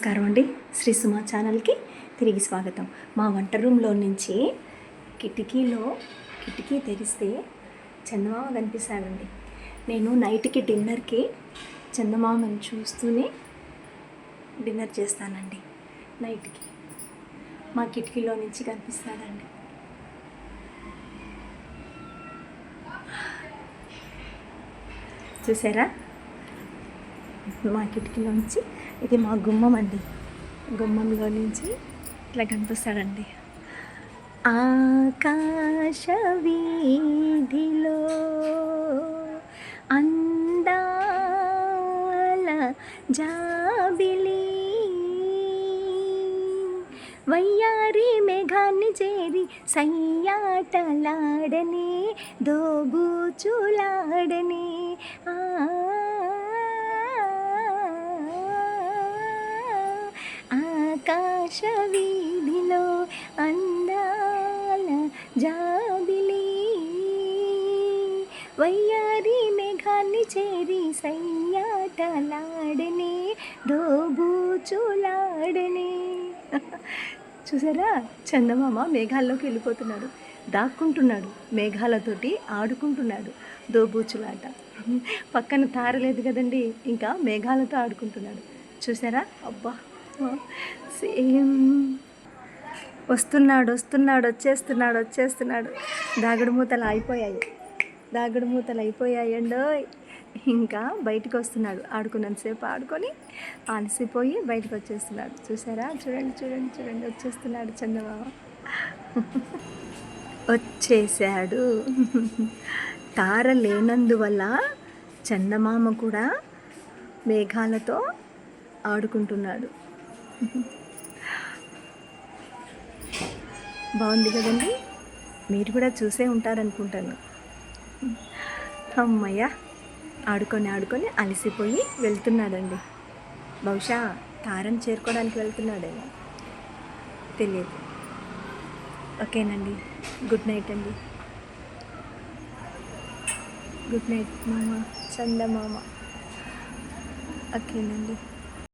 నమస్కారం అండి. శ్రీ సుమా ఛానల్కి తిరిగి స్వాగతం. మా వంట రూమ్లో నుంచి కిటికీ తెరిస్తే చందమామ కనిపిస్తాడండి. నేను నైట్కి డిన్నర్కి చందమామని చూస్తూనే డిన్నర్ చేస్తానండి. నైట్కి మా కిటికీలో నుంచి కనిపిస్తాడండి. చూసారా, మా కిటికీలో నుంచి, ఇది మా గుమ్మం అండి. గుమ్మంలో నుంచి ఇట్లా కనిపిస్తాడండి. ఆకాశ వీధిలో అందాల జాబిలి వయ్యారి మేఘాన్ని చేరి సయ్యాటలాడనే దోబూచులాడనే ఆకాశ వీధిలో అందాల జాబిలి వయ్యారి మేఘాన్ని చేరి సయ్యాటలాడనే దోబూచులాడనే. చూసారా, చందమామ మేఘాల్లోకి వెళ్ళిపోతున్నాడు, దాక్కుంటున్నాడు, మేఘాలతోటి ఆడుకుంటున్నాడు, దోబూచులాట. పక్కన తారలేదు కదండి, ఇంకా మేఘాలతో ఆడుకుంటున్నాడు. చూసారా, అబ్బా సేమ్. వస్తున్నాడు వచ్చేస్తున్నాడు. దాగుడు మూతలు అయిపోయాయండో. ఇంకా బయటకు వస్తున్నాడు. ఆడుకున్నంతసేపు ఆడుకొని అలసిపోయి బయటకు వచ్చేస్తున్నాడు. చూసారా, చూడండి వచ్చేస్తున్నాడు చందమామ. వచ్చేసాడు. తార లేనందువల్ల చందమామ కూడా మేఘాలతో ఆడుకుంటున్నాడు. బాగుంది కదండి. మీరు కూడా చూసే ఉంటారనుకుంటాను. అమ్మయ్య, ఆడుకొని అలసిపోయి వెళ్తున్నాడండి. బహుశా తారని చేరుకోవడానికి వెళ్తున్నాడేమో, తెలియదు. ఓకేనండి, గుడ్ నైట్ అండి. గుడ్ నైట్ మామ, చందమామ. ఓకేనండి.